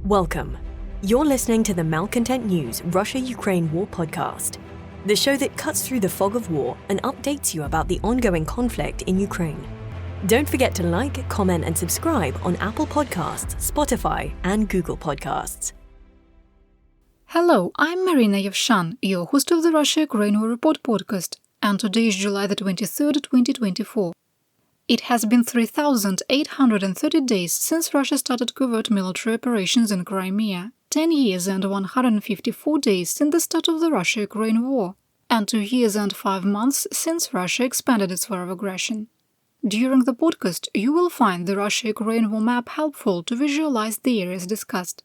Welcome. You're listening to the Malcontent News Russia-Ukraine War podcast, the show that cuts through the fog of war and updates you about the ongoing conflict in Ukraine. Don't forget to like, comment, and subscribe on Apple Podcasts, Spotify, and Google Podcasts. Hello, I'm Marina Yevshan, your host of the Russia-Ukraine War Report podcast, and today is July the 23rd, 2024. It has been 3,830 days since Russia started covert military operations in Crimea, 10 years and 154 days since the start of the Russia-Ukraine war, and 2 years and 5 months since Russia expanded its sphere of aggression. During the podcast, you will find the Russia-Ukraine war map helpful to visualize the areas discussed.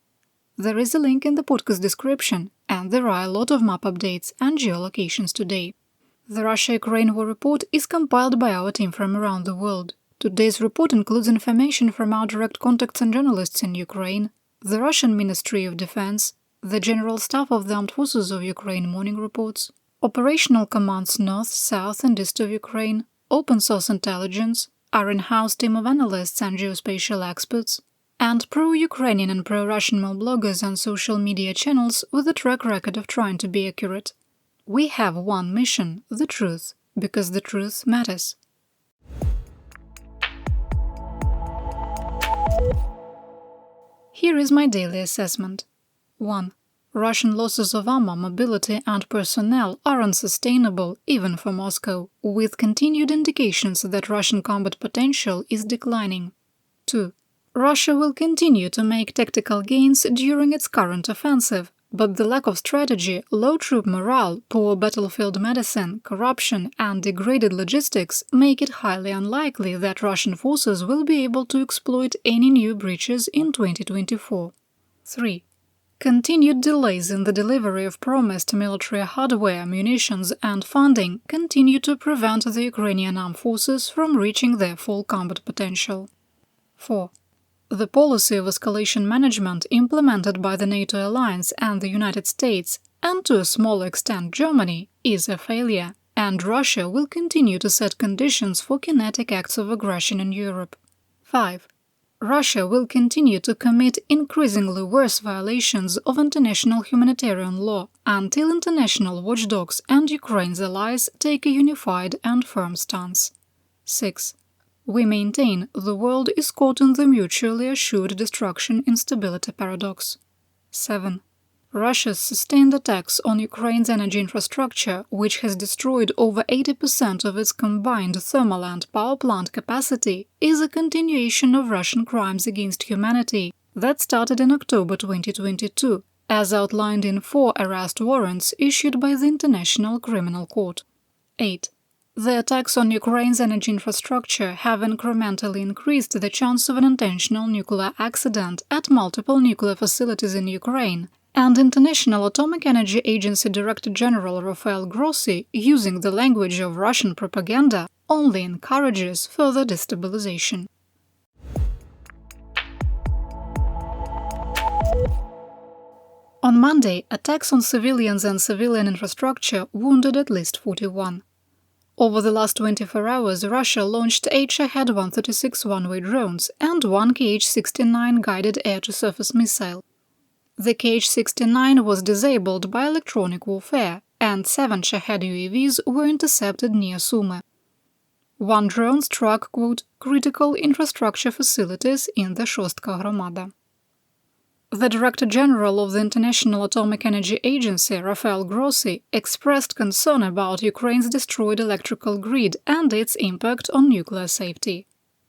There is a link in the podcast description, and there are a lot of map updates and geolocations today. The Russia-Ukraine War Report is compiled by our team from around the world. Today's report includes information from our direct contacts and journalists in Ukraine, the Russian Ministry of Defense, the General Staff of the Armed Forces of Ukraine morning reports, operational commands north, south and east of Ukraine, open source intelligence, our in-house team of analysts and geospatial experts, and pro-Ukrainian and pro-Russian bloggers and social media channels with a track record of trying to be accurate. We have one mission, the truth, because the truth matters. Here is my daily assessment. 1. Russian losses of armor, mobility and personnel are unsustainable even for Moscow, with continued indications that Russian combat potential is declining. 2. Russia will continue to make tactical gains during its current offensive, but the lack of strategy, low troop morale, poor battlefield medicine, corruption and degraded logistics make it highly unlikely that Russian forces will be able to exploit any new breaches in 2024. 3. Continued delays in the delivery of promised military hardware, munitions and funding continue to prevent the Ukrainian armed forces from reaching their full combat potential. 4. The policy of escalation management implemented by the NATO alliance and the United States, and to a small extent Germany, is a failure, and Russia will continue to set conditions for kinetic acts of aggression in Europe. 5. Russia will continue to commit increasingly worse violations of international humanitarian law until international watchdogs and Ukraine's allies take a unified and firm stance. 6. We maintain the world is caught in the mutually assured destruction instability paradox. 7. Russia's sustained attacks on Ukraine's energy infrastructure, which has destroyed over 80% of its combined thermal and power plant capacity, is a continuation of Russian crimes against humanity that started in October 2022, as outlined in 4 arrest warrants issued by the International Criminal Court. 8. The attacks on Ukraine's energy infrastructure have incrementally increased the chance of an intentional nuclear accident at multiple nuclear facilities in Ukraine, and International Atomic Energy Agency Director General Rafael Grossi, using the language of Russian propaganda, only encourages further destabilization. On Monday, attacks on civilians and civilian infrastructure wounded at least 41. Over the last 24 hours, Russia launched 8 Shahed-136 one-way drones and 1 Kh-69 guided air-to-surface missile. The Kh-69 was disabled by electronic warfare, and 7 Shahed UAVs were intercepted near Sumy. One drone struck, quote, critical infrastructure facilities in the Shostka Hromada. The Director General of the International Atomic Energy Agency, Rafael Grossi, expressed concern about Ukraine's destroyed electrical grid and its impact on nuclear safety.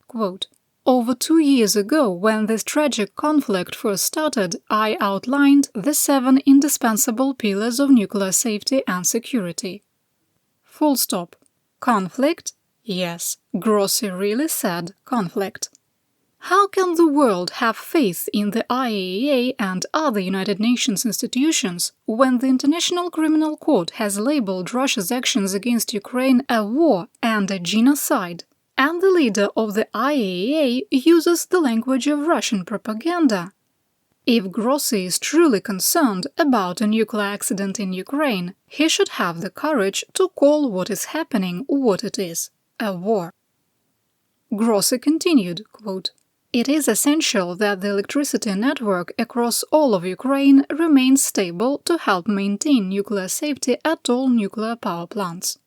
Quote, over 2 years ago, when this tragic conflict first started, I outlined the 7 indispensable pillars of nuclear safety and security. Full stop. Conflict? Yes, Grossi really said conflict. How can the world have faith in the IAEA and other United Nations institutions when the International Criminal Court has labeled Russia's actions against Ukraine a war and a genocide, and the leader of the IAEA uses the language of Russian propaganda? If Grossi is truly concerned about a nuclear accident in Ukraine, he should have the courage to call what is happening what it is – a war. Grossi continued, quote, It is essential that the electricity network across all of Ukraine remains stable to help maintain nuclear safety at all nuclear power plants.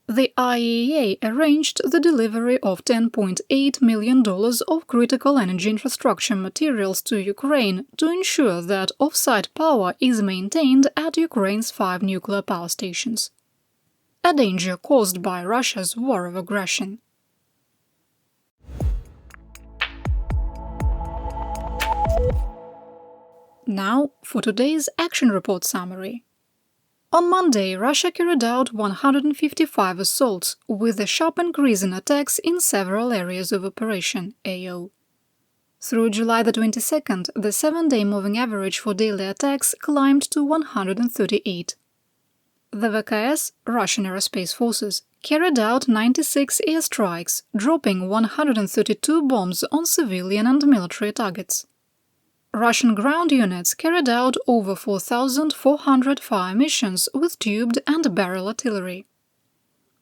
The IAEA arranged the delivery of $10.8 million of critical energy infrastructure materials to Ukraine to ensure that off-site power is maintained at Ukraine's 5 nuclear power stations. A danger caused by Russia's war of aggression. Now for today's Action Report summary. On Monday, Russia carried out 155 assaults, with a sharp increase in attacks in several areas of operation (AO). Through July the 22nd, the 7-day moving average for daily attacks climbed to 138. The VKS, Russian Aerospace Forces, carried out 96 airstrikes, dropping 132 bombs on civilian and military targets. Russian ground units carried out over 4,400 fire missions with tubed and barrel artillery.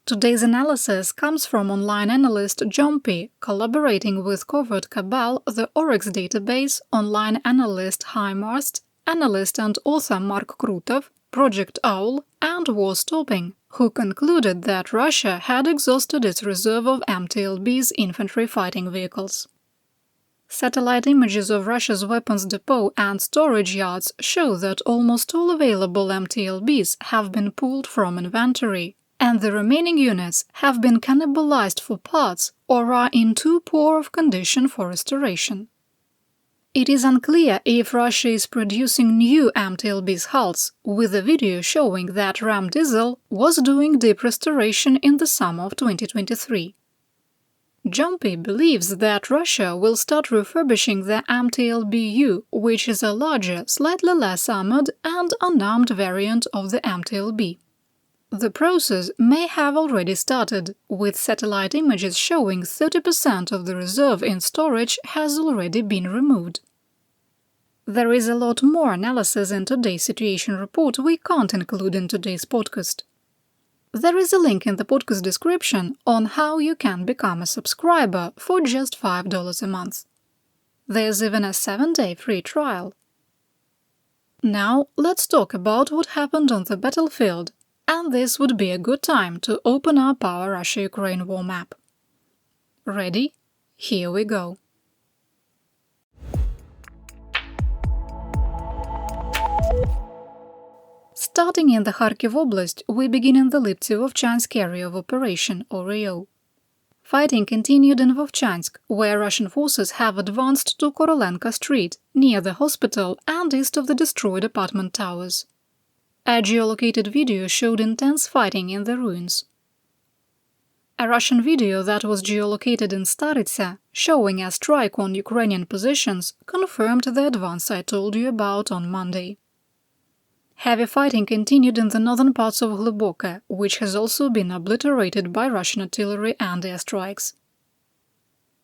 Today's analysis comes from online analyst Jumpy, collaborating with Covert Cabal, the Oryx database, online analyst HIMARST, analyst and author Mark Krutov, Project Owl, and War Stopping, who concluded that Russia had exhausted its reserve of MTLB's infantry fighting vehicles. Satellite images of Russia's weapons depot and storage yards show that almost all available MTLBs have been pulled from inventory, and the remaining units have been cannibalized for parts or are in too poor of condition for restoration. It is unclear if Russia is producing new MTLB's hulls, with a video showing that Ram Diesel was doing deep restoration in the summer of 2023. Jumpy believes that Russia will start refurbishing the MTLB-U, which is a larger, slightly less armored and unarmed variant of the MTLB. The process may have already started, with satellite images showing 30% of the reserve in storage has already been removed. There is a lot more analysis in today's situation report we can't include in today's podcast. There is a link in the podcast description on how you can become a subscriber for just $5 a month. There's even a 7-day free trial. Now let's talk about what happened on the battlefield, and this would be a good time to open up our Russia-Ukraine war map. Ready? Here we go. Starting in the Kharkiv Oblast, we begin in the Liptsi-Vovchansk area of operation, or AO. Fighting continued in Vovchansk, where Russian forces have advanced to Korolenko Street, near the hospital and east of the destroyed apartment towers. A geolocated video showed intense fighting in the ruins. A Russian video that was geolocated in Staritsa, showing a strike on Ukrainian positions, confirmed the advance I told you about on Monday. Heavy fighting continued in the northern parts of Hlyboke, which has also been obliterated by Russian artillery and airstrikes.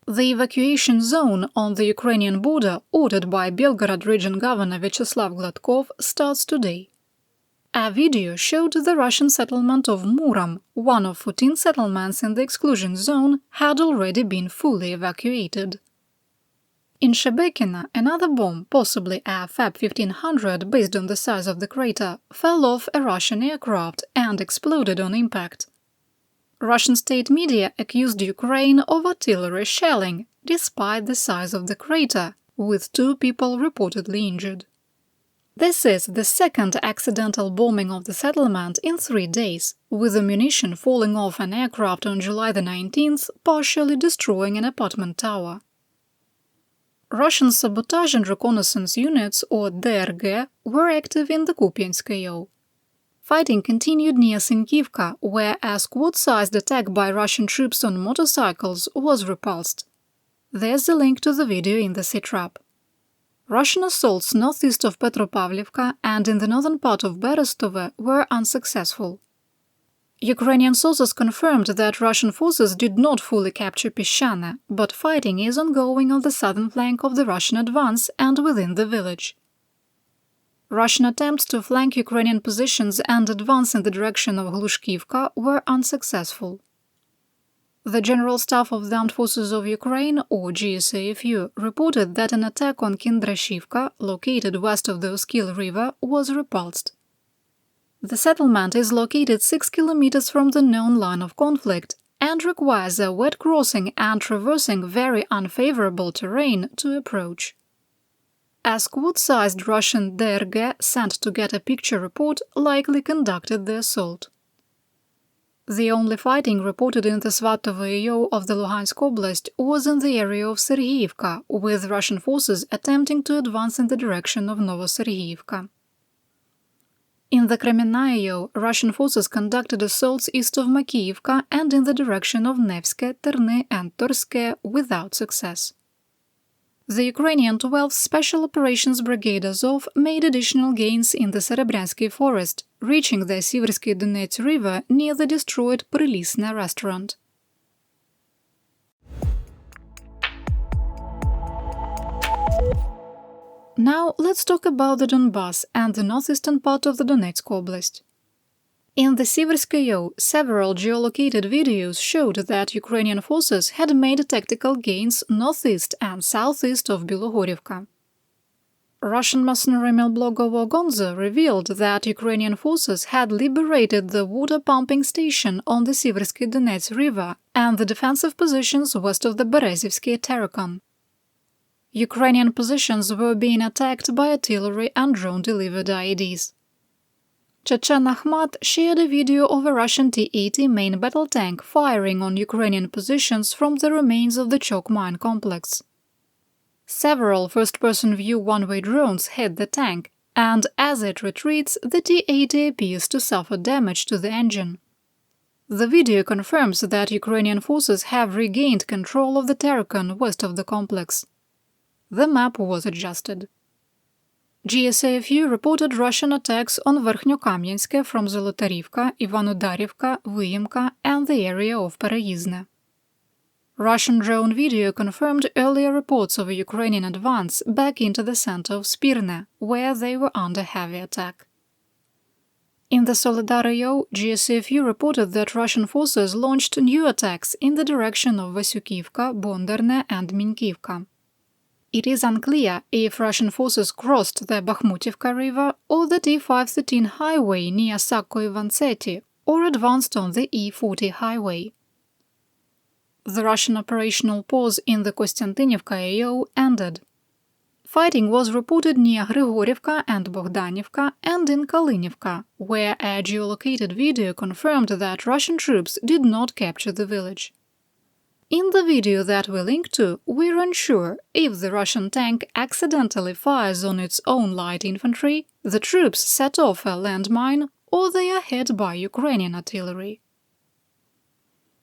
The evacuation zone on the Ukrainian border, ordered by Belgorod region governor Vyacheslav Gladkov, starts today. A video showed the Russian settlement of Murom, one of 14 settlements in the exclusion zone, had already been fully evacuated. In Shebekina, another bomb, possibly a Fab 1500 based on the size of the crater, fell off a Russian aircraft and exploded on impact. Russian state media accused Ukraine of artillery shelling, despite the size of the crater, with 2 people reportedly injured. This is the second accidental bombing of the settlement in 3 days, with ammunition falling off an aircraft on July the 19th, partially destroying an apartment tower. Russian sabotage and reconnaissance units, or DRG, were active in the Kupiansk AO. Fighting continued near Sinkivka, where a squad-sized attack by Russian troops on motorcycles was repulsed. There's a link to the video in the sitrap. Russian assaults northeast of Petropavlivka and in the northern part of Berestove were unsuccessful. Ukrainian sources confirmed that Russian forces did not fully capture Peshchane, but fighting is ongoing on the southern flank of the Russian advance and within the village. Russian attempts to flank Ukrainian positions and advance in the direction of Glushkivka were unsuccessful. The General Staff of the Armed Forces of Ukraine, or GSAFU, reported that an attack on Kindrashivka, located west of the Oskil River, was repulsed. The settlement is located 6 kilometers from the known line of conflict and requires a wet crossing and traversing very unfavorable terrain to approach. A squad-sized Russian DRG sent to get a picture report likely conducted the assault. The only fighting reported in the Svatovo AO of the Luhansk Oblast was in the area of Sergeyivka, with Russian forces attempting to advance in the direction of Novosergeyivka. In the Kremenna AO, Russian forces conducted assaults east of Makiyivka and in the direction of Nevske, Terny and Torske without success. The Ukrainian 12th Special Operations Brigade Azov made additional gains in the Serebryansky forest, reaching the Siversky Donetsk River near the destroyed Prilisne restaurant. Now let's talk about the Donbass and the northeastern part of the Donetsk Oblast. In the Siversky AO, several geolocated videos showed that Ukrainian forces had made tactical gains northeast and southeast of Bilohorivka. Russian mercenary mill blogger Gonzo revealed that Ukrainian forces had liberated the water pumping station on the Siversky Donetsk River and the defensive positions west of the Berezivsky Terrakon. Ukrainian positions were being attacked by artillery and drone-delivered IEDs. Chechen Ahmad shared a video of a Russian T-80 main battle tank firing on Ukrainian positions from the remains of the Chok mine complex. Several first-person view one-way drones hit the tank, and as it retreats, the T-80 appears to suffer damage to the engine. The video confirms that Ukrainian forces have regained control of the Terrakon west of the complex. The map was adjusted. GSAFU reported Russian attacks on Verkhnyokamyansk from Zolotarivka, Ivanodarivka, Vyimka and the area of Pereizne. Russian drone video confirmed earlier reports of a Ukrainian advance back into the center of Spirne, where they were under heavy attack. In the Soledar AO, GSAFU reported that Russian forces launched new attacks in the direction of Vasyukivka, Bonderne and Minkivka. It is unclear if Russian forces crossed the Bakhmutivka River or the T-513 highway near Sakko-Ivantseti or advanced on the E-40 highway. The Russian operational pause in the Kostiantynivka AO ended. Fighting was reported near Grigorivka and Bogdanivka and in Kalynivka, where a geolocated video confirmed that Russian troops did not capture the village. In the video that we link to, we're unsure if the Russian tank accidentally fires on its own light infantry, the troops set off a landmine, or they are hit by Ukrainian artillery.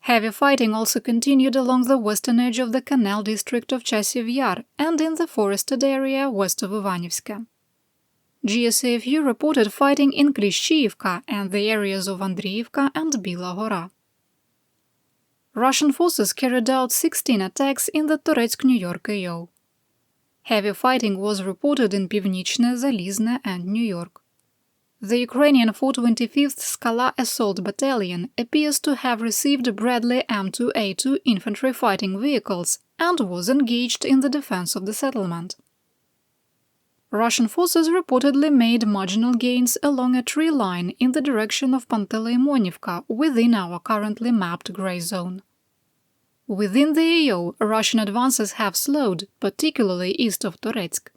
Heavy fighting also continued along the western edge of the canal district of Chasiv Yar and in the forested area west of Ivanivska. GSAFU reported fighting in Klishchiivka and the areas of Andriivka and Bila Gora. Russian forces carried out 16 attacks in the Toretsk-New York AO. Heavy fighting was reported in Pivnichne, Zalizne and New York. The Ukrainian 425th Skala Assault Battalion appears to have received Bradley M2A2 infantry fighting vehicles and was engaged in the defense of the settlement. Russian forces reportedly made marginal gains along a tree line in the direction of Panteleimonnivka within our currently mapped grey zone. Within the AO, Russian advances have slowed, particularly east of Toretsk.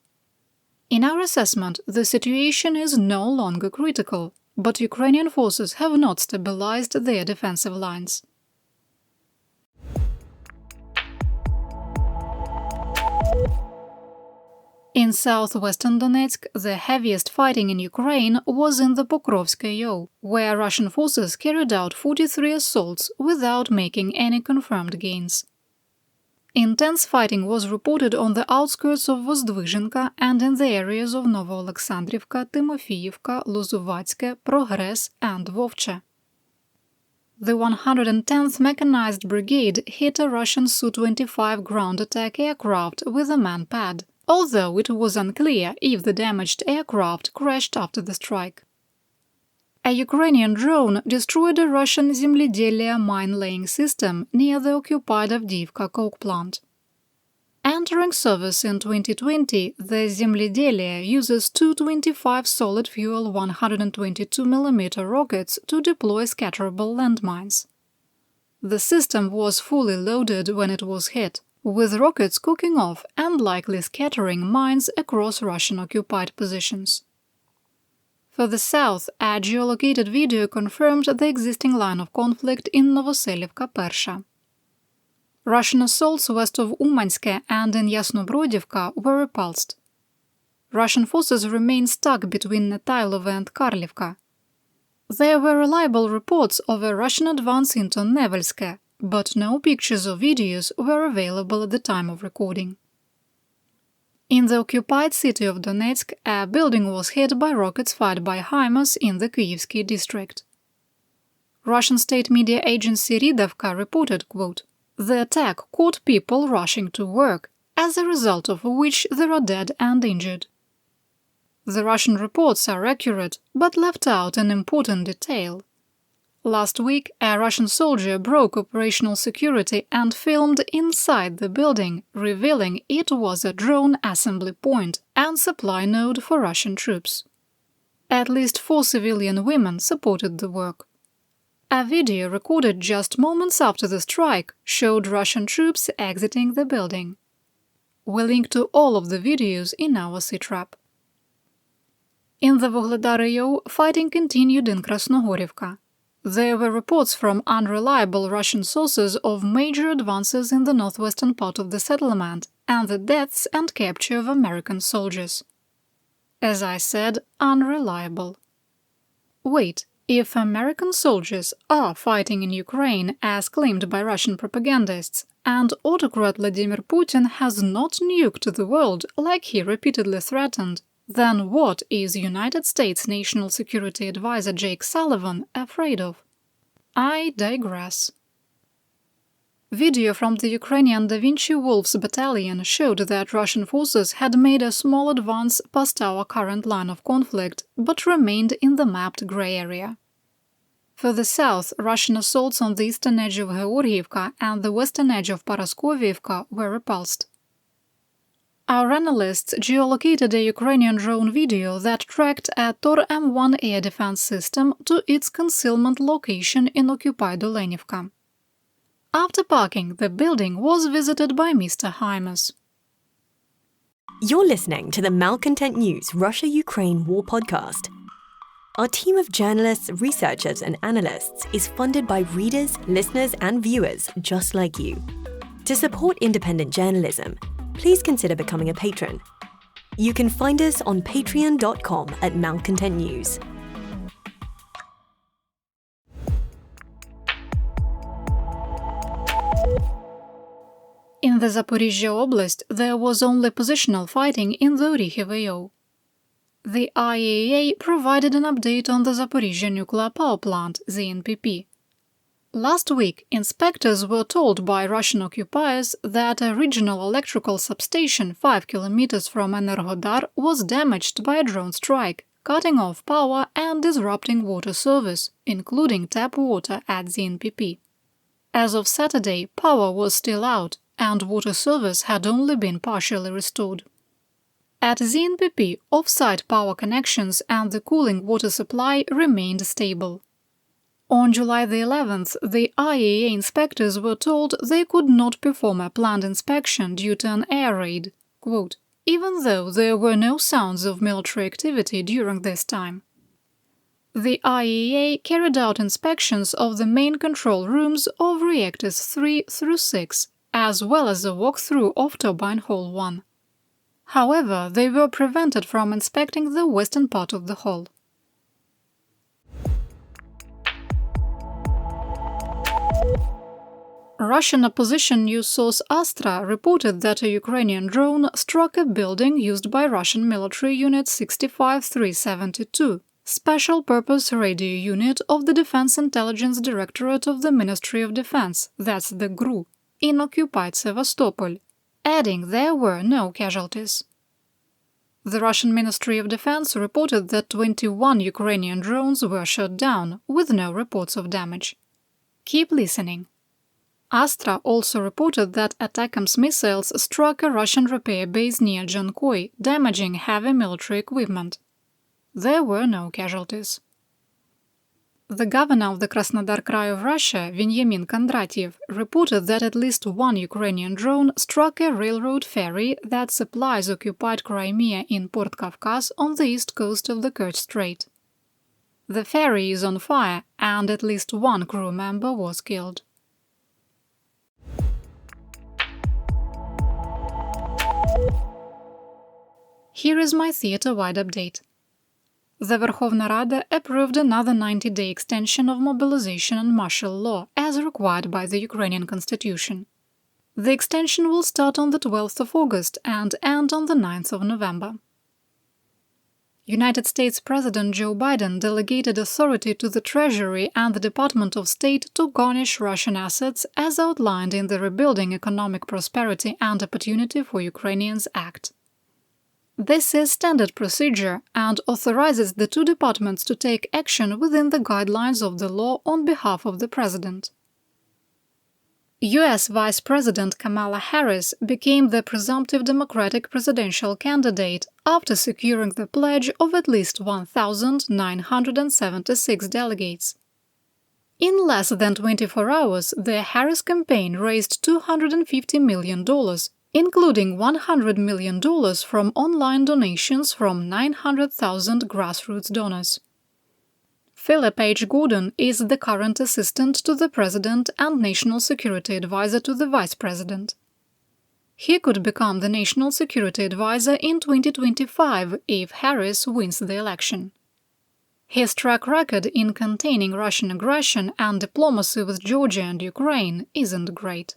In our assessment, the situation is no longer critical, but Ukrainian forces have not stabilized their defensive lines. In southwestern Donetsk, the heaviest fighting in Ukraine was in the Pokrovsk AO, where Russian forces carried out 43 assaults without making any confirmed gains. Intense fighting was reported on the outskirts of Vozdvizhenka and in the areas of Novoalexandrivka, Timofeyivka, Luzovatske, Progress and Vovche. The 110th Mechanized Brigade hit a Russian Su-25 ground attack aircraft with a man-pad, although it was unclear if the damaged aircraft crashed after the strike. A Ukrainian drone destroyed a Russian Zemlyedelia mine-laying system near the occupied Avdiivka coke plant. Entering service in 2020, the Zemlyedelia uses two 25 solid-fuel 122mm rockets to deploy scatterable landmines. The system was fully loaded when it was hit, with rockets cooking off and likely scattering mines across Russian-occupied positions. Further south, a geolocated video confirmed the existing line of conflict in Novoselivka-Persha. Russian assaults west of Umansk and in Yasnobrodivka were repulsed. Russian forces remain stuck between Netaylovo and Karlivka. There were reliable reports of a Russian advance into Nevelsk, but no pictures or videos were available at the time of recording. In the occupied city of Donetsk, a building was hit by rockets fired by HIMARS in the Kyivsky district. Russian state media agency Ridovka reported, quote, "The attack caught people rushing to work, as a result of which there are dead and injured." The Russian reports are accurate, but left out an important detail. Last week, a Russian soldier broke operational security and filmed inside the building, revealing it was a drone assembly point and supply node for Russian troops. At least 4 civilian women supported the work. A video recorded just moments after the strike showed Russian troops exiting the building. We'll link to all of the videos in our sitrap. In the Vuhledar AO, fighting continued in Krasnogorivka. There were reports from unreliable Russian sources of major advances in the northwestern part of the settlement and the deaths and capture of American soldiers. As I said, unreliable. Wait, if American soldiers are fighting in Ukraine as claimed by Russian propagandists, and autocrat Vladimir Putin has not nuked the world like he repeatedly threatened, then what is United States National Security Advisor Jake Sullivan afraid of? I digress. Video from the Ukrainian Da Vinci Wolves battalion showed that Russian forces had made a small advance past our current line of conflict, but remained in the mapped grey area. Further south, Russian assaults on the eastern edge of Georgiivka and the western edge of Paraskoviivka were repulsed. Our analysts geolocated a Ukrainian drone video that tracked a Tor M1 air defense system to its concealment location in occupied Olenivka. After parking, the building was visited by Mr. HIMARS. You're listening to the Malcontent News Russia-Ukraine War Podcast. Our team of journalists, researchers, and analysts is funded by readers, listeners, and viewers just like you. To support independent journalism, please consider becoming a patron. You can find us on patreon.com/malcontentnews. In the Zaporizhzhia Oblast, there was only positional fighting in the Orikhiv AO. The IAEA provided an update on the Zaporizhzhia nuclear power plant, ZNPP. Last week, inspectors were told by Russian occupiers that a regional electrical substation 5 kilometers from Enerhodar was damaged by a drone strike, cutting off power and disrupting water service, including tap water at ZNPP. As of Saturday, power was still out, and water service had only been partially restored. At ZNPP, off-site power connections and the cooling water supply remained stable. On July the 11th, the IAEA inspectors were told they could not perform a planned inspection due to an air raid, quote, even though there were no sounds of military activity during this time. The IAEA carried out inspections of the main control rooms of reactors 3 through 6, as well as a walkthrough of turbine hall 1. However, they were prevented from inspecting the western part of the hall. Russian opposition news source Astra reported that a Ukrainian drone struck a building used by Russian military Unit 65372, Special Purpose Radio Unit of the Defense Intelligence Directorate of the Ministry of Defense, that's the GRU, in occupied Sevastopol, adding there were no casualties. The Russian Ministry of Defense reported that 21 Ukrainian drones were shot down, with no reports of damage. Keep listening. Astra also reported that ATACMS missiles struck a Russian repair base near Jankoy, damaging heavy military equipment. There were no casualties. The governor of the Krasnodar Krai of Russia, Veniamin Kondratiev, reported that at least one Ukrainian drone struck a railroad ferry that supplies occupied Crimea in Port Kavkaz on the east coast of the Kerch Strait. The ferry is on fire, and at least one crew member was killed. Here is my theater-wide update. The Verkhovna Rada approved another 90-day extension of mobilization and martial law, as required by the Ukrainian constitution. The extension will start on the 12th of August and end on the 9th of November. United States President Joe Biden delegated authority to the Treasury and the Department of State to garnish Russian assets as outlined in the Rebuilding Economic Prosperity and Opportunity for Ukrainians Act. This is standard procedure and authorizes the two departments to take action within the guidelines of the law on behalf of the President. U.S. Vice President Kamala Harris became the presumptive Democratic presidential candidate after securing the pledge of at least 1,976 delegates. In less than 24 hours, the Harris campaign raised $250 million, including $100 million from online donations from 900,000 grassroots donors. Philip H. Gordon is the current assistant to the President and National Security Advisor to the Vice President. He could become the National Security Advisor in 2025 if Harris wins the election. His track record in containing Russian aggression and diplomacy with Georgia and Ukraine isn't great.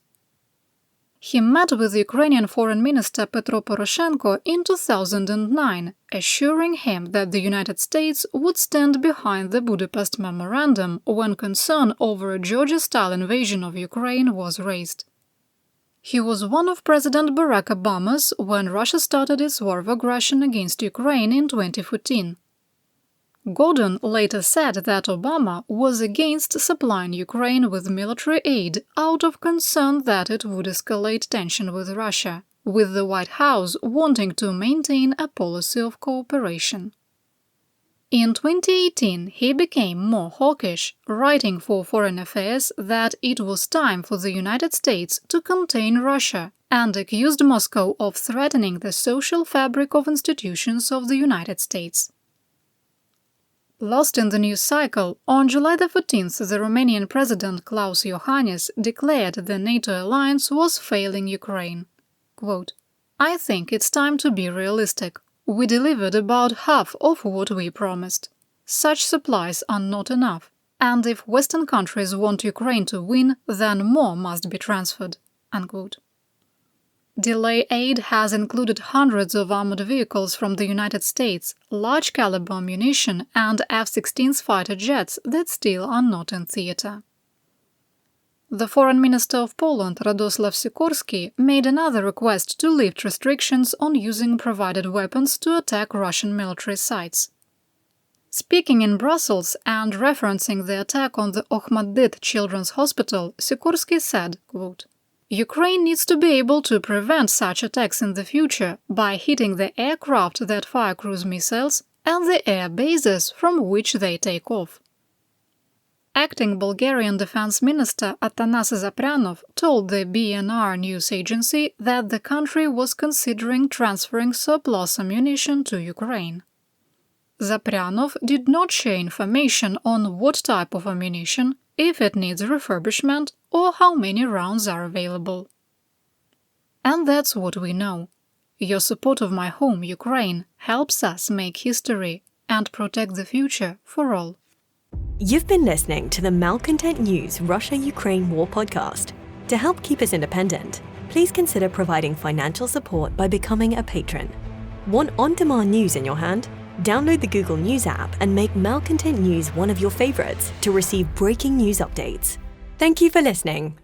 He met with Ukrainian Foreign Minister Petro Poroshenko in 2009, assuring him that the United States would stand behind the Budapest Memorandum when concern over a Georgia-style invasion of Ukraine was raised. He was one of President Barack Obama's when Russia started its war of aggression against Ukraine in 2014. Gordon later said that Obama was against supplying Ukraine with military aid out of concern that it would escalate tension with Russia, with the White House wanting to maintain a policy of cooperation. In 2018, he became more hawkish, writing for Foreign Affairs that it was time for the United States to contain Russia and accused Moscow of threatening the social fabric of institutions of the United States. Lost in the news cycle, on July 14th, the Romanian President Klaus Iohannis declared the NATO alliance was failing Ukraine. Quote, "I think it's time to be realistic. We delivered about half of what we promised. Such supplies are not enough, and if Western countries want Ukraine to win, then more must be transferred." Unquote. Delay aid has included hundreds of armored vehicles from the United States, large-caliber ammunition, and F-16 fighter jets that still are not in theater. The Foreign Minister of Poland, Radoslaw Sikorski, made another request to lift restrictions on using provided weapons to attack Russian military sites. Speaking in Brussels and referencing the attack on the Okhmatdyt Children's Hospital, Sikorski said, quote, "Ukraine needs to be able to prevent such attacks in the future by hitting the aircraft that fire cruise missiles and the air bases from which they take off." Acting Bulgarian Defense Minister Atanas Zaprianov told the BNR news agency that the country was considering transferring surplus ammunition to Ukraine. Zaprianov did not share information on what type of ammunition, if it needs refurbishment, or how many rounds are available. And that's what we know. Your support of my home, Ukraine, helps us make history and protect the future for all. You've been listening to the Malcontent News Russia-Ukraine War podcast. To help keep us independent, please consider providing financial support by becoming a patron. Want on-demand news in your hand? Download the Google News app and make Malcontent News one of your favorites to receive breaking news updates. Thank you for listening.